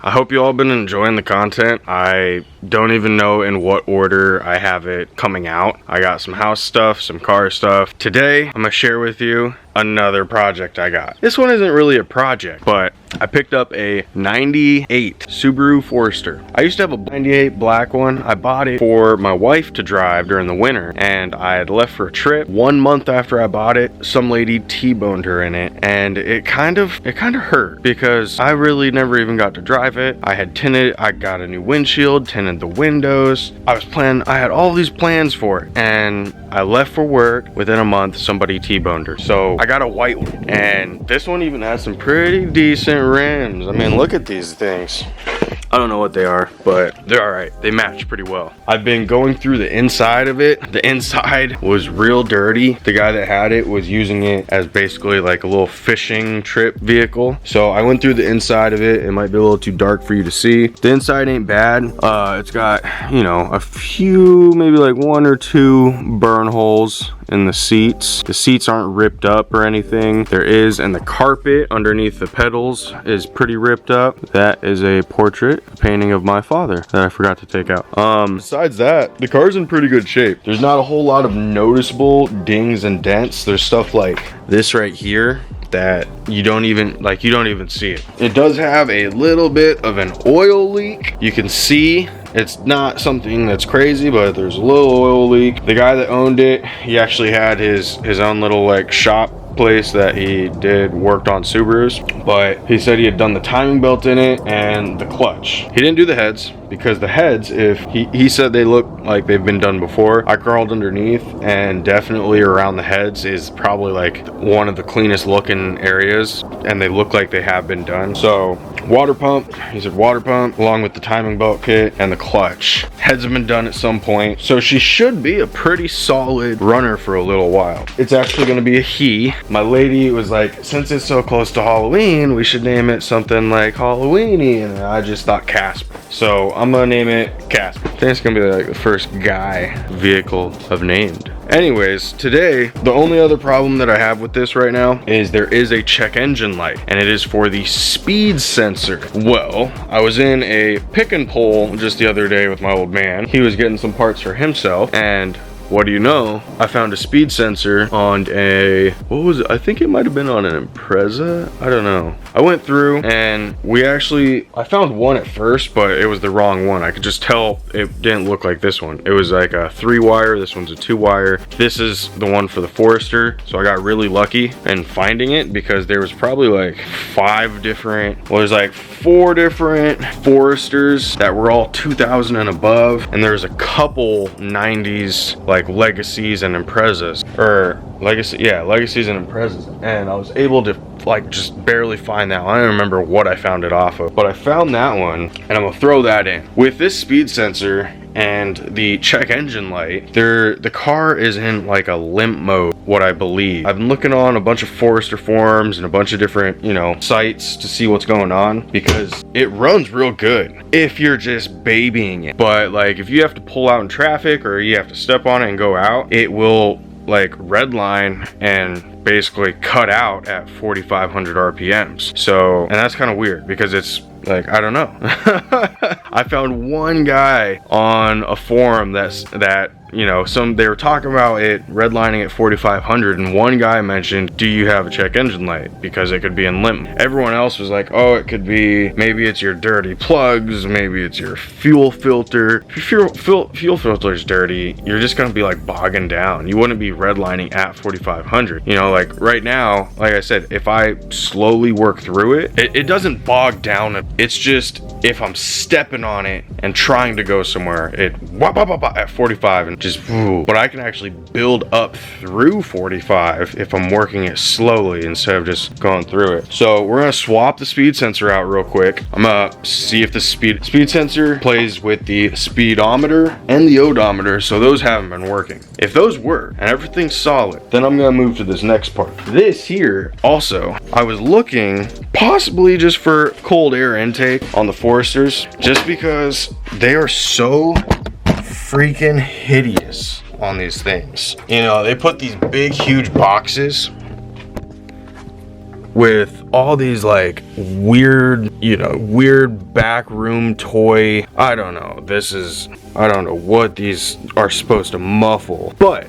I hope you all been enjoying the content. I don't even know in what order I have it coming out. I got some house stuff, some car stuff. Today, I'm gonna share with you another project I got. This one isn't really a project, but I picked up a 98 Subaru Forester. I used to have a 98 black one. I bought it for my wife to drive during the winter, and I had left for a trip. 1 month after I bought it, some lady T-boned her in it, and it kind of hurt because I really never even got to drive it. I got a new windshield, tinted the windows. I had all these plans for it, and I left for work. Within a month, somebody T-boned her. So I got a white one, and this one even has some pretty decent rims. I mean, look at these things. I don't know what they are, but they're all right. They match pretty well. I've been going through the inside of it. The inside was real dirty. The guy that had it was using it as basically like a little fishing trip vehicle. So I went through the inside of it. It might be a little too dark for you to see. The inside ain't bad. It's got, you know, a few, maybe like 1 or 2 burn holes in the seats. The seats aren't ripped up or anything. There is, and the carpet underneath the pedals is pretty ripped up. That is a portrait, a painting of my father that I forgot to take out. Besides that, the car's in pretty good shape. There's not a whole lot of noticeable dings and dents. There's stuff like this right here that you don't even see it. It does have a little bit of an oil leak. You can see it's not something that's crazy, but there's a little oil leak. The guy that owned it, he actually had his own little like shop place that he worked on Subarus, but he said he had done the timing belt in it and the clutch. He didn't do the heads because the heads, if he said they look like they've been done before. I crawled underneath, and definitely around the heads is probably like one of the cleanest looking areas, and they look like they have been done. So water pump, he said water pump along with the timing belt kit and the clutch. Heads have been done at some point, so she should be a pretty solid runner for a little while. It's actually going to be a he. My lady was like, since it's so close to Halloween, we should name it something like Halloweeny, and I just thought Casper. So I'm gonna name it Casper. I think it's gonna be like the first guy vehicle I've named. Anyways, today, the only other problem that I have with this right now is there is a check engine light, and it is for the speed sensor. Well, I was in a pick and pull just the other day with my old man. He was getting some parts for himself, and what do you know? I found a speed sensor on a, what was it? I think it might have been on an Impreza. I don't know. I went through and I found one at first, but it was the wrong one. I could just tell it didn't look like this one. It was like a 3-wire. This one's a 2-wire. This is the one for the Forester. So I got really lucky in finding it because there was probably like 4 different Foresters that were all 2000 and above. And there's a couple 90s, like Legacies and Imprezas, Legacies and Imprezas, and I was able to like just barely find that one. I don't remember what I found it off of, but I found that one, and I'm gonna throw that in with this speed sensor and the check engine light. The car is in like a limp mode, what I believe. I've been looking on a bunch of Forester forums and a bunch of different, you know, sites to see what's going on, because it runs real good if you're just babying it. But like if you have to pull out in traffic or you have to step on it and go out, it will like redline and basically cut out at 4,500 RPMs. So, and that's kind of weird because it's like, I don't know. I found one guy on a forum that you know, they were talking about it redlining at 4,500, and one guy mentioned, do you have a check engine light? Because it could be in limp. Everyone else was like, oh, it could be, maybe it's your dirty plugs, maybe it's your fuel filter. If your fuel filter is dirty, you're just gonna be like bogging down. You wouldn't be redlining at 4,500. You know, like right now, like I said, if I slowly work through it, it doesn't bog down. It's just, if I'm stepping on it and trying to go somewhere, it at 45 and just, but I can actually build up through 45 if I'm working it slowly instead of just going through it. So we're gonna swap the speed sensor out real quick. I'm gonna see if the speed sensor plays with the speedometer and the odometer, so those haven't been working. If those work and everything's solid, then I'm gonna move to this next part. This here, also, I was looking possibly just for cold air intake on the Foresters, just because they are so freaking hideous on these things. You know, they put these big huge boxes with all these like weird, you know, weird backroom toy. I don't know. I don't know what these are supposed to muffle, but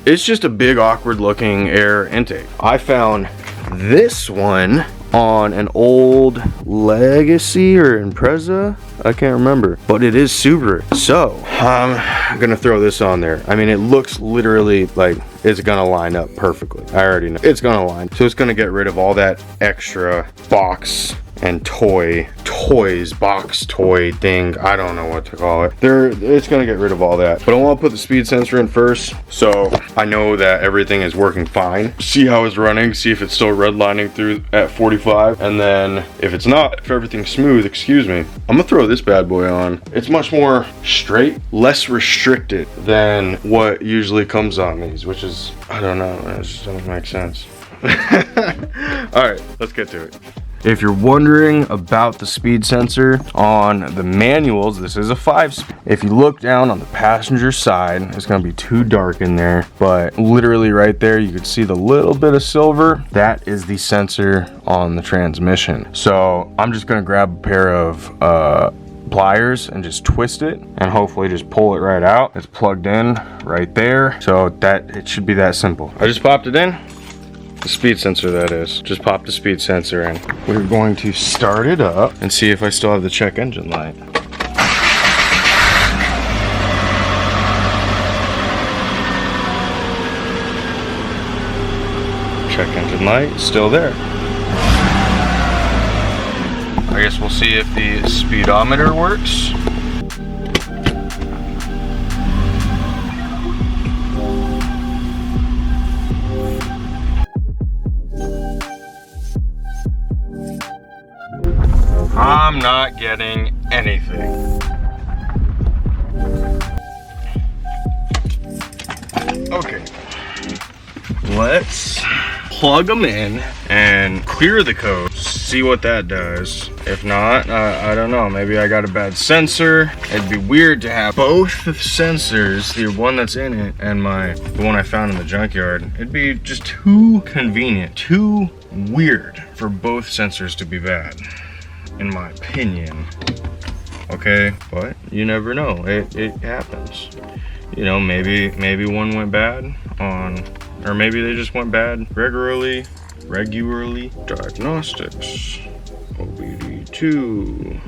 it's just a big awkward looking air intake. I found this one on an old Legacy or Impreza, I can't remember, but it is Subaru. So I'm gonna throw this on there. I mean, it looks literally like it's gonna line up perfectly. I already know it's gonna line. So it's gonna get rid of all that extra box and box toy thing. I don't know what to call it. It's gonna get rid of all that. But I wanna put the speed sensor in first, so I know that everything is working fine. See how it's running, see if it's still redlining through at 45. And then if it's not, if everything's smooth, excuse me, I'm gonna throw this bad boy on. It's much more straight, less restricted than what usually comes on these, which is, I don't know, it just doesn't make sense. All right, let's get to it. If you're wondering about the speed sensor on the manuals, this is a 5-speed. If you look down on the passenger side, it's gonna be too dark in there, but literally right there, you can see the little bit of silver. That is the sensor on the transmission. So I'm just gonna grab a pair of pliers and just twist it and hopefully just pull it right out. It's plugged in right there. So that it should be that simple. I just popped it in. The speed sensor, that is. Just pop the speed sensor in. We're going to start it up and see if I still have the check engine light. Check engine light, still there. I guess we'll see if the speedometer works. I'm not getting anything. Okay, let's plug them in and clear the code, see what that does. If not, I don't know, maybe I got a bad sensor. It'd be weird to have both the sensors, the one that's in it and the one I found in the junkyard. It'd be just too convenient, too weird for both sensors to be bad, in my opinion. Okay, but you never know, it happens. You know, maybe one went bad or maybe they just went bad regularly. Diagnostics, OBD2.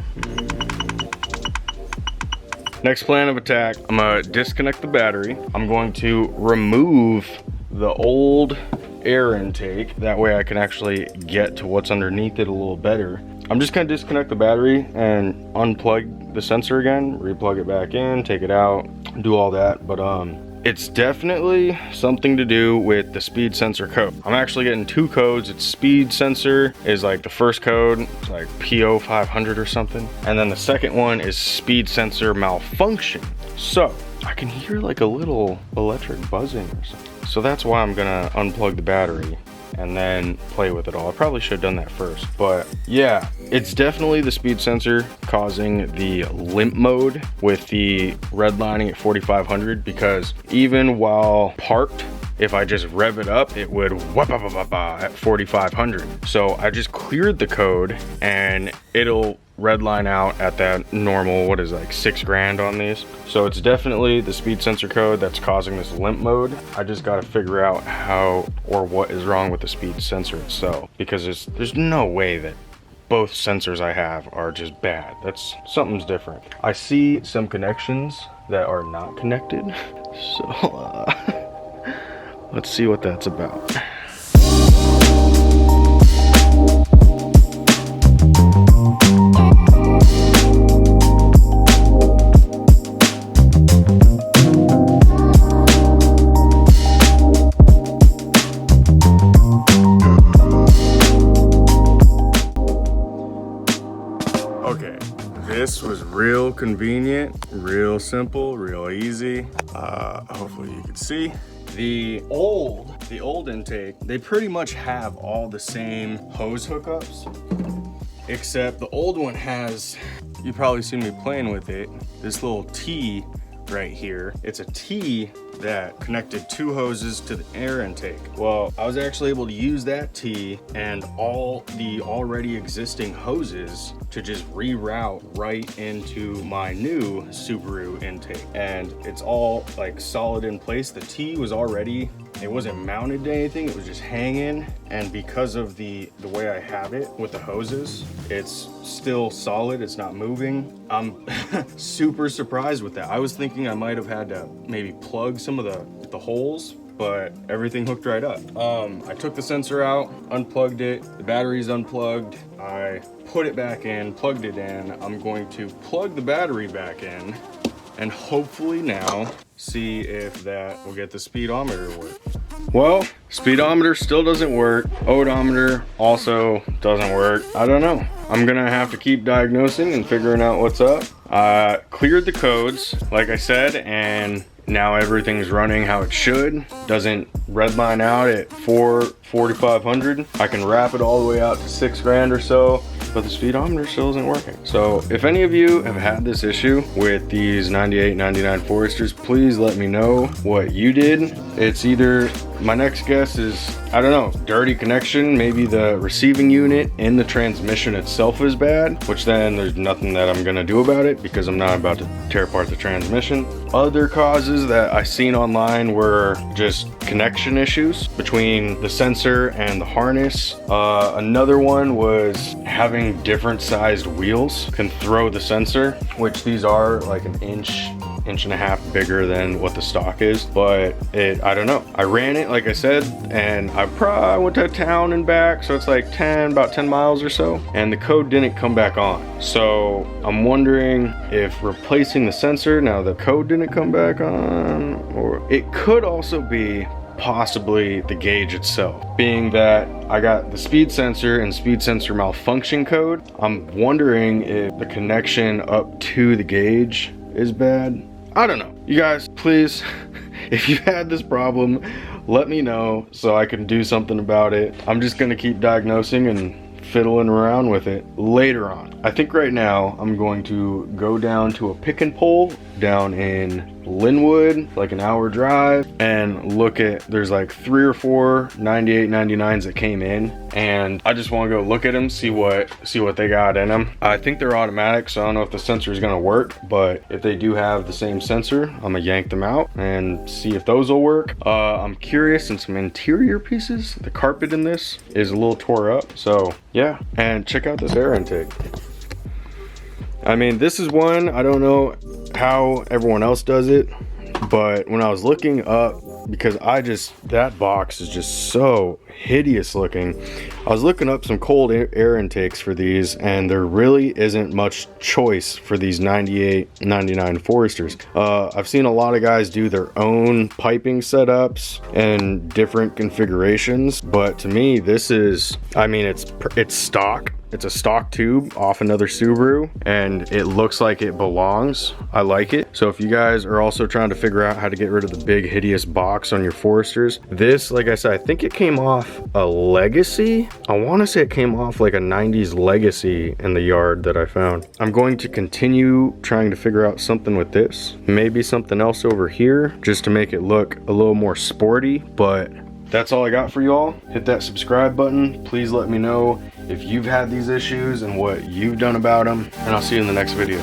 Next plan of attack, I'm gonna disconnect the battery. I'm going to remove the old air intake. That way I can actually get to what's underneath it a little better. I'm just gonna disconnect the battery and unplug the sensor again, replug it back in, take it out, do all that. But it's definitely something to do with the speed sensor code. I'm actually getting 2 codes. It's speed sensor is like the first code, it's like PO 500 or something. And then the second one is speed sensor malfunction. So I can hear like a little electric buzzing or something. So that's why I'm gonna unplug the battery and then play with it all. I probably should have done that first, but yeah, it's definitely the speed sensor causing the limp mode with the redlining at 4500, because even while parked, if I just rev it up, it would at 4500. So I just cleared the code and it'll redline out at that normal, what is it, like $6 grand on these. So it's definitely the speed sensor code that's causing this limp mode. I just got to figure out how or what is wrong with the speed sensor itself, because there's no way that both sensors I have are just bad. Something's different. I see some connections that are not connected. So let's see what that's about. Okay, this was real convenient, real simple, real easy. Hopefully you can see. The old intake, they pretty much have all the same hose hookups, except the old one has, you've probably seen me playing with it, this little T right here. It's a T that connected 2 hoses to the air intake. Well, I was actually able to use that T and all the already existing hoses to just reroute right into my new Subaru intake. And it's all like solid in place. The T was already, it wasn't mounted to anything, it was just hanging. And because of the way I have it with the hoses, it's still solid, it's not moving. I'm super surprised with that. I was thinking I might have had to maybe plug some of the holes, but everything hooked right up. I took the sensor out, unplugged it, the battery's unplugged. I put it back in, plugged it in. I'm going to plug the battery back in and hopefully now see if that will get the speedometer to work. Well, speedometer still doesn't work. Odometer also doesn't work. I don't know. I'm gonna have to keep diagnosing and figuring out what's up. Cleared the codes, like I said, and now everything's running how it should. Doesn't redline out at 4,500. I can wrap it all the way out to 6 grand or so, but the speedometer still isn't working. So if any of you have had this issue with these 98, 99 Foresters, please let me know what you did. It's either, my next guess is, I don't know, dirty connection. Maybe the receiving unit in the transmission itself is bad, which then there's nothing that I'm gonna do about it because I'm not about to tear apart the transmission. Other causes that I seen online were just connection issues between the sensor and the harness. Another one was having different sized wheels can throw the sensor, which these are like an inch and a half bigger than what the stock is, but I don't know. I ran it, like I said, and I went to town and back, so it's like about 10 miles or so, and the code didn't come back on. So I'm wondering if replacing the sensor, now the code didn't come back on, or it could also be possibly the gauge itself, being that I got the speed sensor and speed sensor malfunction code. I'm wondering if the connection up to the gauge is bad. I don't know. You guys, please, if you had this problem, let me know so I can do something about it. I'm just gonna keep diagnosing and fiddling around with it later on. I think right now I'm going to go down to a pick and pull down in Linwood, like an hour drive, and look at, there's like 3 or 4 98 99s that came in, and I just want to go look at them, see what they got in them. I think they're automatic, so I don't know if the sensor is going to work, but if they do have the same sensor, I'm gonna yank them out and see if those will work. I'm curious in some interior pieces. The carpet in this is a little tore up, so yeah. And check out this air intake. I mean, this is one, I don't know how everyone else does it, but when I was looking up, because that box is just so hideous looking, I was looking up some cold air intakes for these, and there really isn't much choice for these 98, 99 Foresters. I've seen a lot of guys do their own piping setups and different configurations, but to me, this is, I mean, it's stock. It's a stock tube off another Subaru, and it looks like it belongs. I like it. So if you guys are also trying to figure out how to get rid of the big hideous box on your Foresters, this, like I said, I think it came off a Legacy. I want to say it came off like a 90s Legacy in the yard that I found. I'm going to continue trying to figure out something with this. Maybe something else over here just to make it look a little more sporty, but that's all I got for y'all. Hit that subscribe button. Please let me know if you've had these issues and what you've done about them, and I'll see you in the next video.